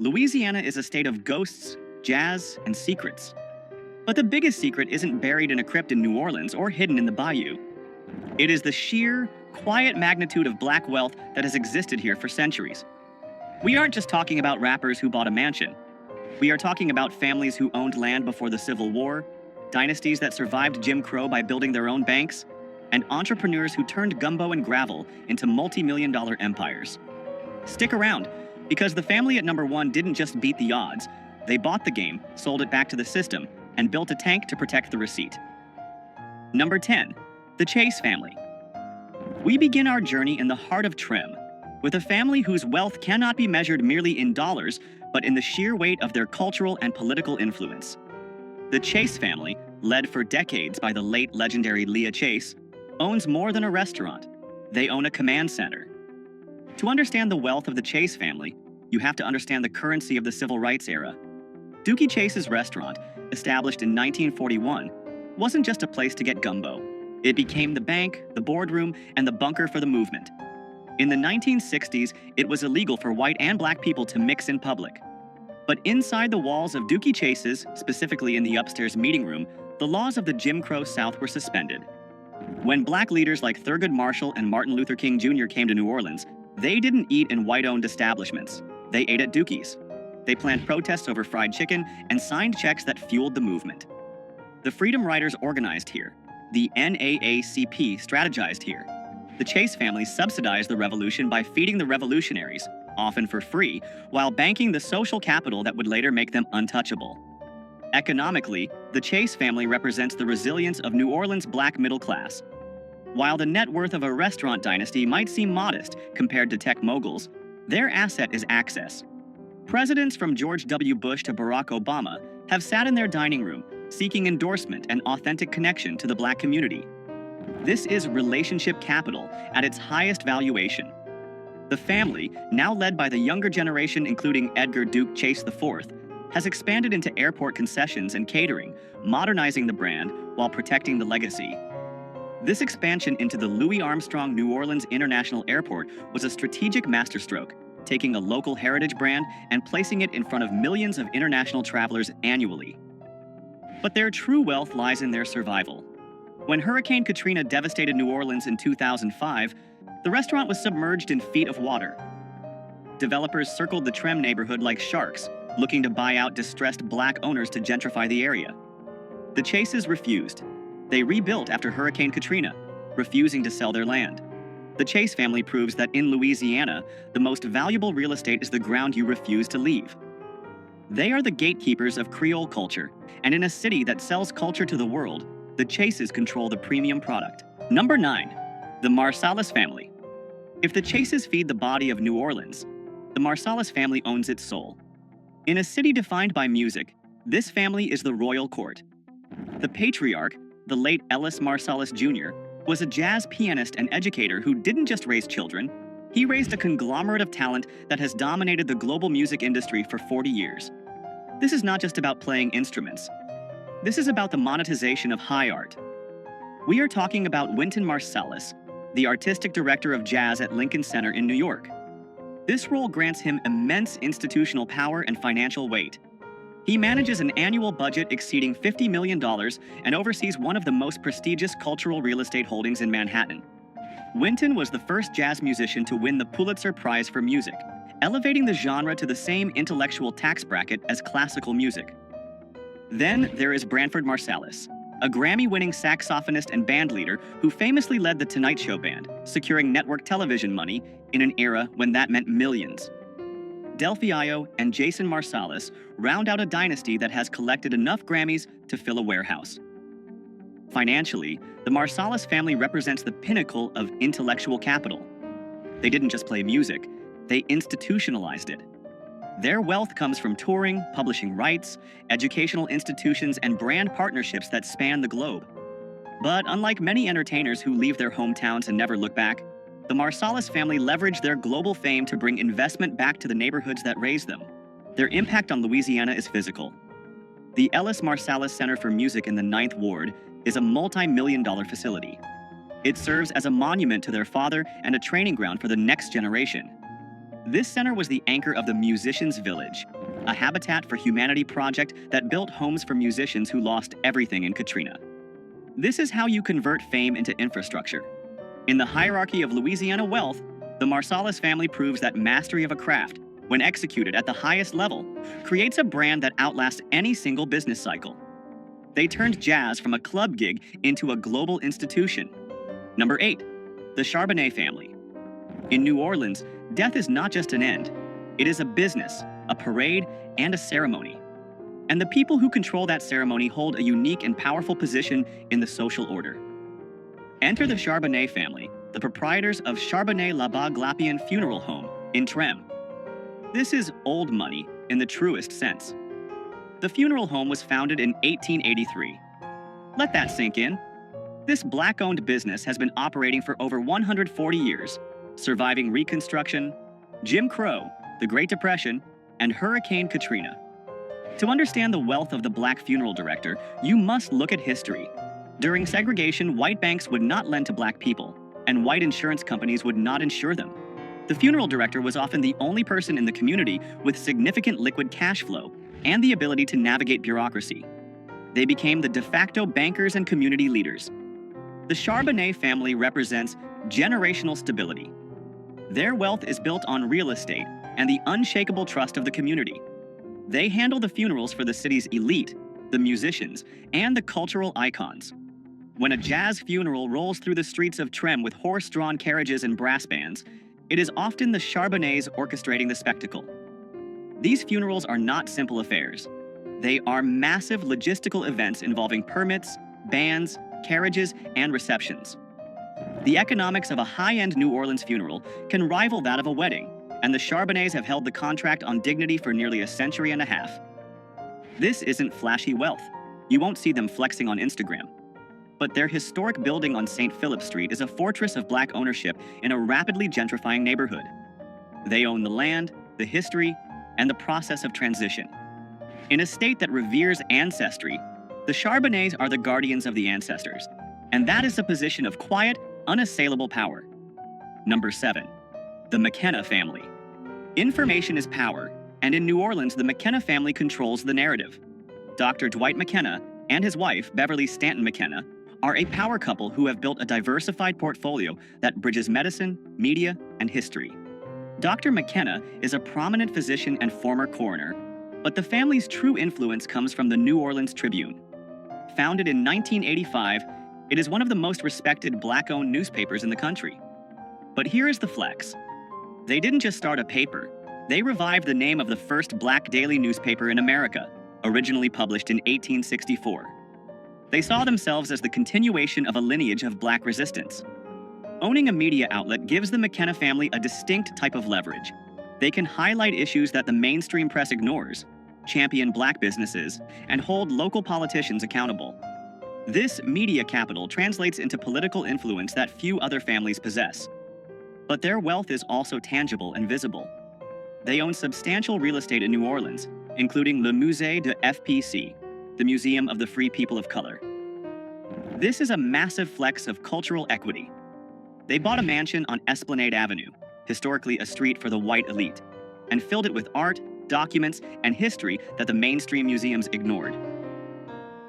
Louisiana is a state of ghosts, jazz, and secrets. But the biggest secret isn't buried in a crypt in New Orleans or hidden in the bayou. It is the sheer, quiet magnitude of black wealth that has existed here for centuries. We aren't just talking about rappers who bought a mansion. We are talking about families who owned land before the Civil War, dynasties that survived Jim Crow by building their own banks, and entrepreneurs who turned gumbo and gravel into multi-million-dollar empires. Stick around, because the family at number one didn't just beat the odds. They bought the game, sold it back to the system, and built a tank to protect the receipt. Number 10. The Chase family. We begin our journey in the heart of Trim, with a family whose wealth cannot be measured merely in dollars, but in the sheer weight of their cultural and political influence. The Chase family, led for decades by the late legendary Leah Chase, owns more than a restaurant. They own a command center. To understand the wealth of the Chase family, you have to understand the currency of the civil rights era. Dookie Chase's restaurant, established in 1941, wasn't just a place to get gumbo. It became the bank, the boardroom, and the bunker for the movement. In the 1960s, it was illegal for white and black people to mix in public. But inside the walls of Dookie Chase's, specifically in the upstairs meeting room, the laws of the Jim Crow South were suspended. When black leaders like Thurgood Marshall and Martin Luther King Jr. came to New Orleans, they didn't eat in white-owned establishments. They ate at Dookie's. They planned protests over fried chicken and signed checks that fueled the movement. The Freedom Riders organized here. The NAACP strategized here. The Chase family subsidized the revolution by feeding the revolutionaries, often for free, while banking the social capital that would later make them untouchable. Economically, the Chase family represents the resilience of New Orleans' black middle class. While the net worth of a restaurant dynasty might seem modest compared to tech moguls, their asset is access. Presidents from George W. Bush to Barack Obama have sat in their dining room, seeking endorsement and authentic connection to the black community. This is relationship capital at its highest valuation. The family, now led by the younger generation including Edgar Duke Chase IV, has expanded into airport concessions and catering, modernizing the brand while protecting the legacy. This expansion into the Louis Armstrong New Orleans International Airport was a strategic masterstroke, taking a local heritage brand and placing it in front of millions of international travelers annually. But their true wealth lies in their survival. When Hurricane Katrina devastated New Orleans in 2005, the restaurant was submerged in feet of water. Developers circled the Trem neighborhood like sharks, looking to buy out distressed black owners to gentrify the area. The Chases refused. They rebuilt after Hurricane Katrina, refusing to sell their land. The Chase family proves that in Louisiana, the most valuable real estate is the ground you refuse to leave. They are the gatekeepers of Creole culture, and in a city that sells culture to the world, the Chases control the premium product. Number 9. The Marsalis family. If the Chases feed the body of New Orleans, the Marsalis family owns its soul. In a city defined by music, this family is the royal court. The patriarch, the late Ellis Marsalis Jr., was a jazz pianist and educator who didn't just raise children. He raised a conglomerate of talent that has dominated the global music industry for 40 years. This is not just about playing instruments. This is about the monetization of high art. We are talking about Wynton Marsalis, the artistic director of jazz at Lincoln Center in New York. This role grants him immense institutional power and financial weight. He manages an annual budget exceeding $50 million and oversees one of the most prestigious cultural real estate holdings in Manhattan. Wynton was the first jazz musician to win the Pulitzer Prize for Music, elevating the genre to the same intellectual tax bracket as classical music. Then there is Branford Marsalis, a Grammy-winning saxophonist and bandleader who famously led the Tonight Show band, securing network television money in an era when that meant millions. Delfeayo and Jason Marsalis round out a dynasty that has collected enough Grammys to fill a warehouse. Financially, the Marsalis family represents the pinnacle of intellectual capital. They didn't just play music, they institutionalized it. Their wealth comes from touring, publishing rights, educational institutions, and brand partnerships that span the globe. But unlike many entertainers who leave their hometowns and never look back, the Marsalis family leveraged their global fame to bring investment back to the neighborhoods that raised them. Their impact on Louisiana is physical. The Ellis Marsalis Center for Music in the 9th Ward is a multi-million-dollar facility. It serves as a monument to their father and a training ground for the next generation. This center was the anchor of the Musicians' Village, a Habitat for Humanity project that built homes for musicians who lost everything in Katrina. This is how you convert fame into infrastructure. In the hierarchy of Louisiana wealth, the Marsalis family proves that mastery of a craft, when executed at the highest level, creates a brand that outlasts any single business cycle. They turned jazz from a club gig into a global institution. Number 8, the Charbonnet family. In New Orleans, death is not just an end. It is a business, a parade, and a ceremony. And the people who control that ceremony hold a unique and powerful position in the social order. Enter the Charbonnet family, the proprietors of Charbonnet-la-Bague-Lapien Funeral Home in Trem. This is old money in the truest sense. The funeral home was founded in 1883. Let that sink in. This Black-owned business has been operating for over 140 years, surviving Reconstruction, Jim Crow, the Great Depression, and Hurricane Katrina. To understand the wealth of the Black funeral director, you must look at history. During segregation, white banks would not lend to Black people, and white insurance companies would not insure them. The funeral director was often the only person in the community with significant liquid cash flow and the ability to navigate bureaucracy. They became the de facto bankers and community leaders. The Charbonnet family represents generational stability. Their wealth is built on real estate and the unshakable trust of the community. They handle the funerals for the city's elite, the musicians, and the cultural icons. When a jazz funeral rolls through the streets of Trem with horse-drawn carriages and brass bands, it is often the Charbonnets orchestrating the spectacle. These funerals are not simple affairs. They are massive logistical events involving permits, bands, carriages, and receptions. The economics of a high-end New Orleans funeral can rival that of a wedding, and the Charbonnets have held the contract on dignity for nearly a century and a half. This isn't flashy wealth. You won't see them flexing on Instagram. But their historic building on St. Philip Street is a fortress of Black ownership in a rapidly gentrifying neighborhood. They own the land, the history, and the process of transition. In a state that reveres ancestry, the Charbonnets are the guardians of the ancestors, and that is a position of quiet, unassailable power. Number 7, the McKenna family. Information is power, and in New Orleans, the McKenna family controls the narrative. Dr. Dwight McKenna and his wife, Beverly Stanton McKenna, are a power couple who have built a diversified portfolio that bridges medicine, media, and history. Dr. McKenna is a prominent physician and former coroner, but the family's true influence comes from the New Orleans Tribune. Founded in 1985, it is one of the most respected Black-owned newspapers in the country. But here is the flex. They didn't just start a paper. They revived the name of the first Black daily newspaper in America, originally published in 1864. They saw themselves as the continuation of a lineage of Black resistance. Owning a media outlet gives the McKenna family a distinct type of leverage. They can highlight issues that the mainstream press ignores, champion Black businesses, and hold local politicians accountable. This media capital translates into political influence that few other families possess. But their wealth is also tangible and visible. They own substantial real estate in New Orleans, including Le Musée de FPC, the Museum of the Free People of Color. This is a massive flex of cultural equity. They bought a mansion on Esplanade Avenue, historically a street for the white elite, and filled it with art, documents, and history that the mainstream museums ignored.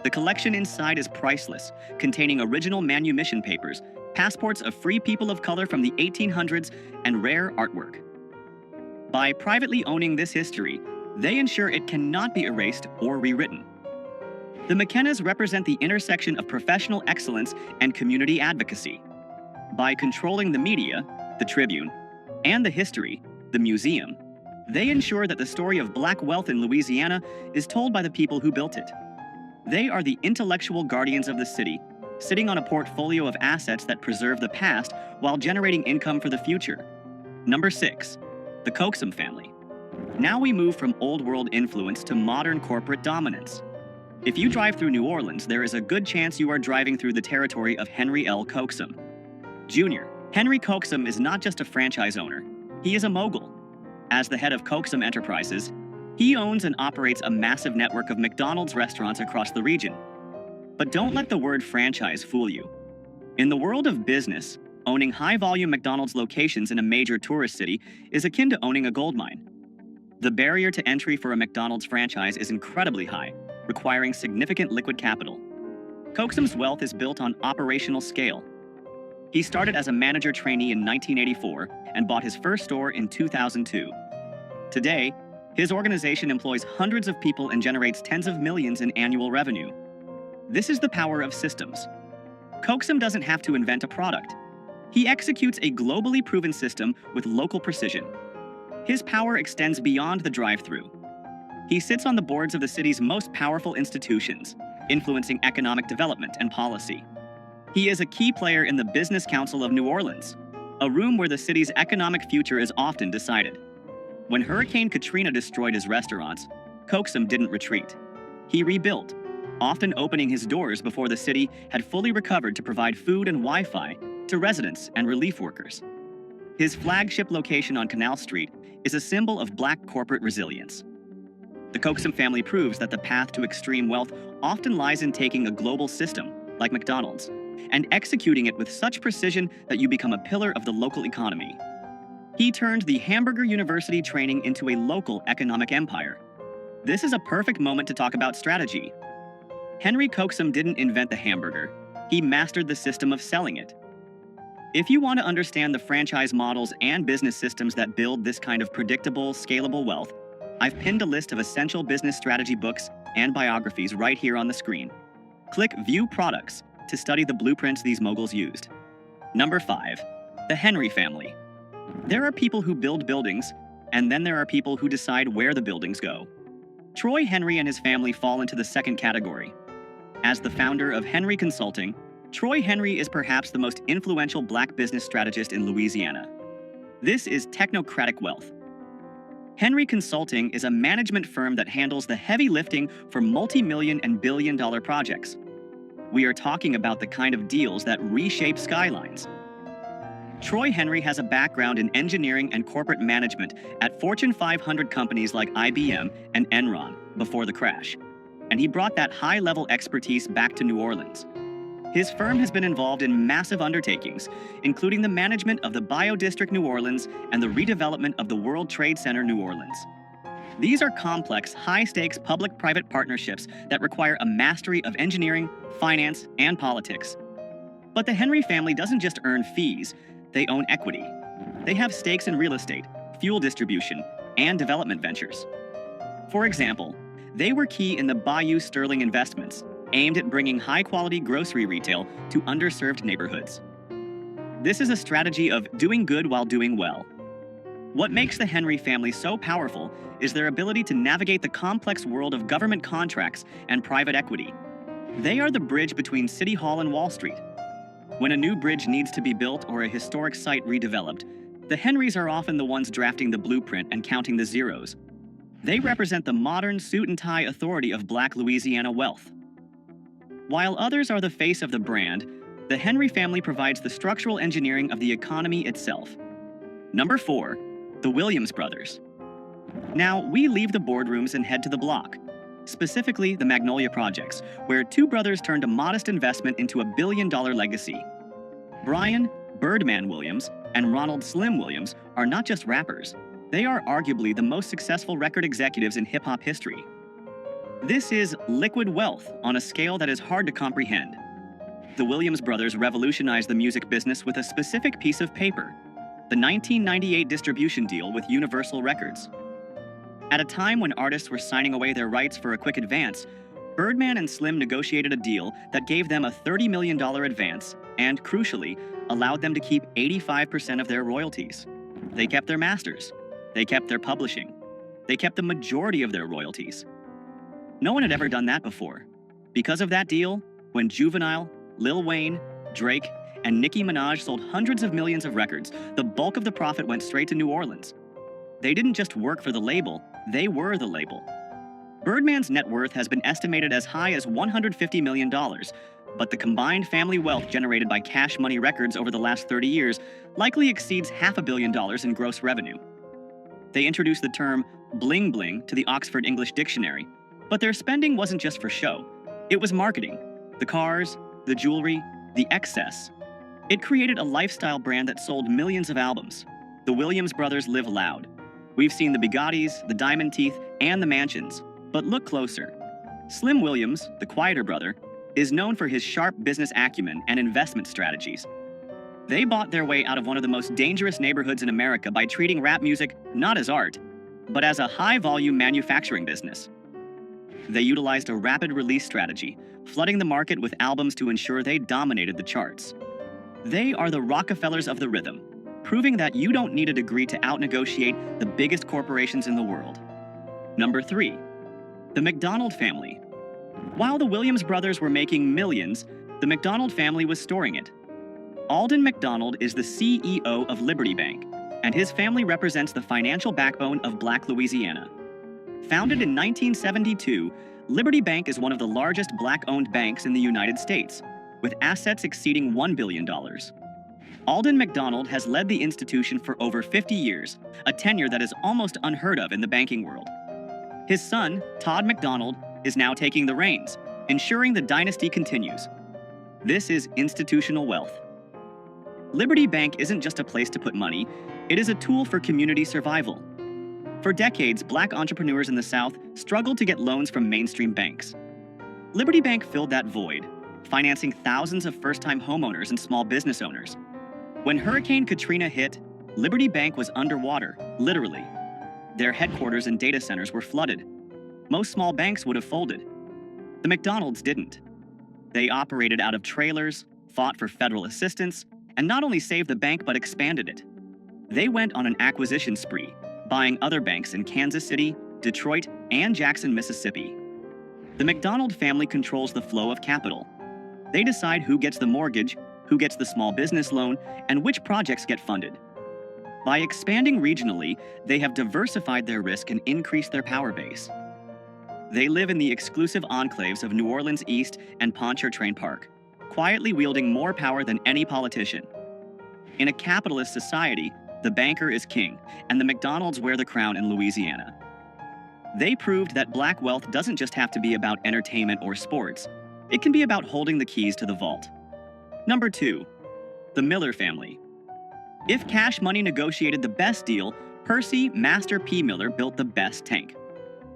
The collection inside is priceless, containing original manumission papers, passports of free people of color from the 1800s, and rare artwork. By privately owning this history, they ensure it cannot be erased or rewritten. The McKennas represent the intersection of professional excellence and community advocacy. By controlling the media, the Tribune, and the history, the museum, they ensure that the story of Black wealth in Louisiana is told by the people who built it. They are the intellectual guardians of the city, sitting on a portfolio of assets that preserve the past while generating income for the future. Number 6, the Coxum family. Now we move from old world influence to modern corporate dominance. If you drive through New Orleans, there is a good chance you are driving through the territory of Henry L. Coxum. Jr. Henry Coxum is not just a franchise owner, he is a mogul. As the head of Coxum Enterprises, he owns and operates a massive network of McDonald's restaurants across the region. But don't let the word franchise fool you. In the world of business, Owning high-volume McDonald's locations in a major tourist city is akin to owning a gold mine. The barrier to entry for a McDonald's franchise is incredibly high, requiring significant liquid capital. Coaxum's wealth is built on operational scale. He started as a manager trainee in 1984 and bought his first store in 2002. Today, his organization employs hundreds of people and generates tens of millions in annual revenue. This is the power of systems. Coaxum doesn't have to invent a product. He executes a globally proven system with local precision. His power extends beyond the drive-thru. He sits on the boards of the city's most powerful institutions, influencing economic development and policy. He is a key player in the Business Council of New Orleans, a room where the city's economic future is often decided. When Hurricane Katrina destroyed his restaurants, Coaxum didn't retreat. He rebuilt, often opening his doors before the city had fully recovered to provide food and Wi-Fi to residents and relief workers. His flagship location on Canal Street is a symbol of Black corporate resilience. The Coaxum family proves that the path to extreme wealth often lies in taking a global system, like McDonald's, and executing it with such precision that you become a pillar of the local economy. He turned the Hamburger University training into a local economic empire. This is a perfect moment to talk about strategy. Henry Coaxum didn't invent the hamburger. He mastered the system of selling it. If you want to understand the franchise models and business systems that build this kind of predictable, scalable wealth, I've pinned a list of essential business strategy books and biographies right here on the screen. Click View Products to study the blueprints these moguls used. Number 5. The Henry Family. There are people who build buildings, and then there are people who decide where the buildings go. Troy Henry and his family fall into the second category. As the founder of Henry Consulting, Troy Henry is perhaps the most influential Black business strategist in Louisiana. This is technocratic wealth. Henry Consulting is a management firm that handles the heavy lifting for multi-million and billion-dollar projects. We are talking about the kind of deals that reshape skylines. Troy Henry has a background in engineering and corporate management at Fortune 500 companies like IBM and Enron before the crash, and he brought that high-level expertise back to New Orleans. His firm has been involved in massive undertakings, including the management of the Biodistrict New Orleans and the redevelopment of the World Trade Center New Orleans. These are complex, high-stakes public-private partnerships that require a mastery of engineering, finance, and politics. But the Henry family doesn't just earn fees, they own equity. They have stakes in real estate, fuel distribution, and development ventures. For example, they were key in the Bayou Sterling investments, aimed at bringing high-quality grocery retail to underserved neighborhoods. This is a strategy of doing good while doing well. What makes the Henry family so powerful is their ability to navigate the complex world of government contracts and private equity. They are the bridge between City Hall and Wall Street. When a new bridge needs to be built or a historic site redeveloped, the Henrys are often the ones drafting the blueprint and counting the zeros. They represent the modern suit-and-tie authority of Black Louisiana wealth. While others are the face of the brand, the Henry family provides the structural engineering of the economy itself. Number 4. The Williams brothers. Now, we leave the boardrooms and head to the block, specifically the Magnolia Projects, where two brothers turned a modest investment into a billion-dollar legacy. Brian Birdman Williams and Ronald Slim Williams are not just rappers. They are arguably the most successful record executives in hip-hop history. This is liquid wealth on a scale that is hard to comprehend. The Williams brothers revolutionized the music business with a specific piece of paper, the 1998 distribution deal with Universal Records. At a time when artists were signing away their rights for a quick advance, Birdman and Slim negotiated a deal that gave them a $30 million advance and, crucially, allowed them to keep 85% of their royalties. They kept their masters. They kept their publishing. They kept the majority of their royalties. No one had ever done that before. Because of that deal, when Juvenile, Lil Wayne, Drake, and Nicki Minaj sold hundreds of millions of records, the bulk of the profit went straight to New Orleans. They didn't just work for the label, they were the label. Birdman's net worth has been estimated as high as $150 million, but the combined family wealth generated by Cash Money Records over the last 30 years likely exceeds $500 million in gross revenue. They introduced the term bling bling to the Oxford English Dictionary, but their spending wasn't just for show. It was marketing. The cars, the jewelry, the excess. It created a lifestyle brand that sold millions of albums. The Williams brothers live loud. We've seen the Bugattis, the diamond teeth, and the mansions. But look closer. Slim Williams, the quieter brother, is known for his sharp business acumen and investment strategies. They bought their way out of one of the most dangerous neighborhoods in America by treating rap music not as art, but as a high-volume manufacturing business. They utilized a rapid release strategy, flooding the market with albums to ensure they dominated the charts. They are the Rockefellers of the rhythm, proving that you don't need a degree to outnegotiate the biggest corporations in the world. Number 3. The McDonald Family. While the Williams brothers were making millions, the McDonald family was storing it. Alden McDonald is the CEO of Liberty Bank, and his family represents the financial backbone of Black Louisiana. Founded in 1972, Liberty Bank is one of the largest Black-owned banks in the United States, with assets exceeding $1 billion. Alden McDonald has led the institution for over 50 years, a tenure that is almost unheard of in the banking world. His son, Todd McDonald, is now taking the reins, ensuring the dynasty continues. This is institutional wealth. Liberty Bank isn't just a place to put money, it is a tool for community survival. For decades, Black entrepreneurs in the South struggled to get loans from mainstream banks. Liberty Bank filled that void, financing thousands of first-time homeowners and small business owners. When Hurricane Katrina hit, Liberty Bank was underwater, literally. Their headquarters and data centers were flooded. Most small banks would have folded. The McDonalds didn't. They operated out of trailers, fought for federal assistance, and not only saved the bank but expanded it. They went on an acquisition spree, buying other banks in Kansas City, Detroit, and Jackson, Mississippi. The McDonald family controls the flow of capital. They decide who gets the mortgage, who gets the small business loan, and which projects get funded. By expanding regionally, they have diversified their risk and increased their power base. They live in the exclusive enclaves of New Orleans East and Pontchartrain Park, quietly wielding more power than any politician. In a capitalist society, the banker is king, and the McDonalds wear the crown in Louisiana. They proved that Black wealth doesn't just have to be about entertainment or sports. It can be about holding the keys to the vault. Number 2. The Miller Family. If cash money negotiated the best deal, Percy Master P. Miller built the best tank.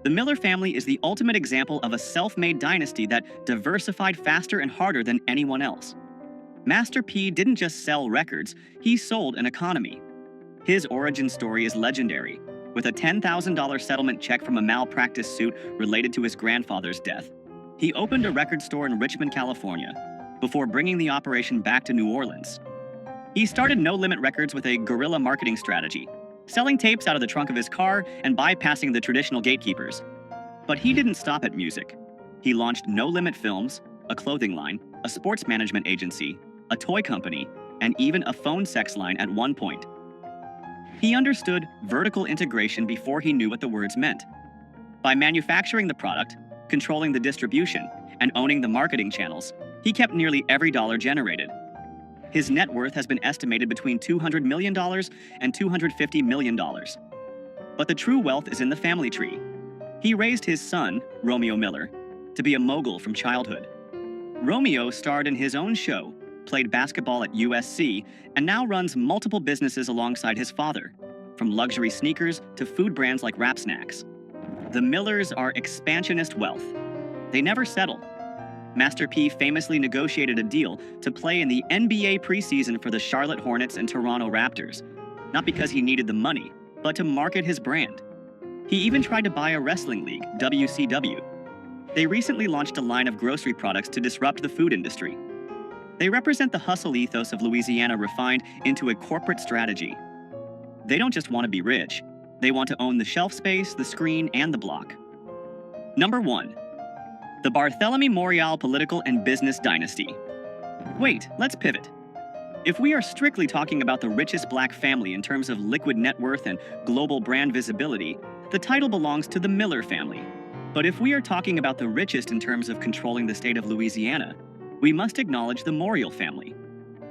The Miller family is the ultimate example of a self-made dynasty that diversified faster and harder than anyone else. Master P didn't just sell records, he sold an economy. His origin story is legendary, with a $10,000 settlement check from a malpractice suit related to his grandfather's death. He opened a record store in Richmond, California, before bringing the operation back to New Orleans. He started No Limit Records with a guerrilla marketing strategy, selling tapes out of the trunk of his car and bypassing the traditional gatekeepers. But he didn't stop at music. He launched No Limit Films, a clothing line, a sports management agency, a toy company, and even a phone sex line at one point. He understood vertical integration before he knew what the words meant. By manufacturing the product, controlling the distribution, and owning the marketing channels, he kept nearly every dollar generated. His net worth has been estimated between $200 million and $250 million. But the true wealth is in the family tree. He raised his son, Romeo Miller, to be a mogul from childhood. Romeo starred in his own show, played basketball at USC, and now runs multiple businesses alongside his father, from luxury sneakers to food brands like Rap Snacks. The Millers are expansionist wealth. They never settle. Master P famously negotiated a deal to play in the NBA preseason for the Charlotte Hornets and Toronto Raptors, not because he needed the money, but to market his brand. He even tried to buy a wrestling league, WCW. They recently launched a line of grocery products to disrupt the food industry. They represent the hustle ethos of Louisiana refined into a corporate strategy. They don't just want to be rich, they want to own the shelf space, the screen, and the block. Number 1. The Barthélemy Morial Political and Business Dynasty. Wait, let's pivot. If we are strictly talking about the richest Black family in terms of liquid net worth and global brand visibility, the title belongs to the Miller family. But if we are talking about the richest in terms of controlling the state of Louisiana, we must acknowledge the Morial family.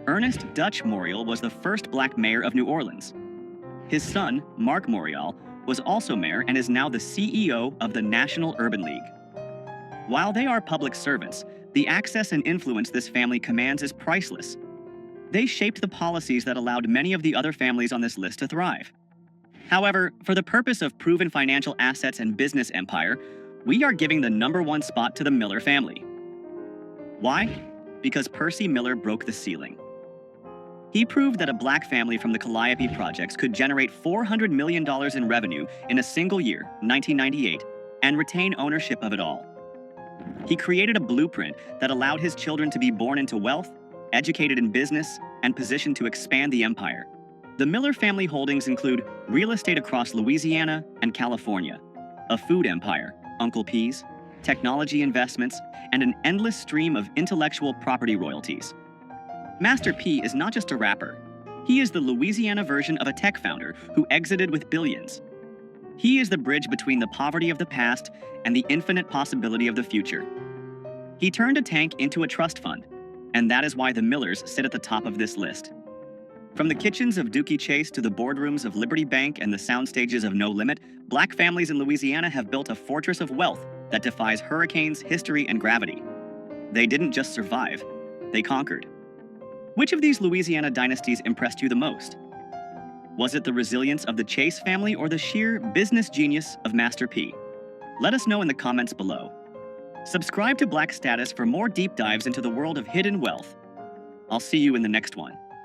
Ernest Dutch Morial was the first Black mayor of New Orleans. His son, Mark Morial, was also mayor and is now the CEO of the National Urban League. While they are public servants, the access and influence this family commands is priceless. They shaped the policies that allowed many of the other families on this list to thrive. However, for the purpose of proven financial assets and business empire, we are giving the #1 spot to the Miller family. Why? Because Percy Miller broke the ceiling. He proved that a black family from the Calliope projects could generate $400 million in revenue in a single year, 1998, and retain ownership of it all. He created a blueprint that allowed his children to be born into wealth, educated in business, and positioned to expand the empire. The Miller family holdings include real estate across Louisiana and California, a food empire, Uncle P's, technology investments, and an endless stream of intellectual property royalties. Master P is not just a rapper. He is the Louisiana version of a tech founder who exited with billions. He is the bridge between the poverty of the past and the infinite possibility of the future. He turned a tank into a trust fund, and that is why the Millers sit at the top of this list. From the kitchens of Dookie Chase to the boardrooms of Liberty Bank and the sound stages of No Limit, black families in Louisiana have built a fortress of wealth that defies hurricanes, history, and gravity. They didn't just survive, they conquered. Which of these Louisiana dynasties impressed you the most? Was it the resilience of the Chase family or the sheer business genius of Master P? Let us know in the comments below. Subscribe to Black Status for more deep dives into the world of hidden wealth. I'll see you in the next one.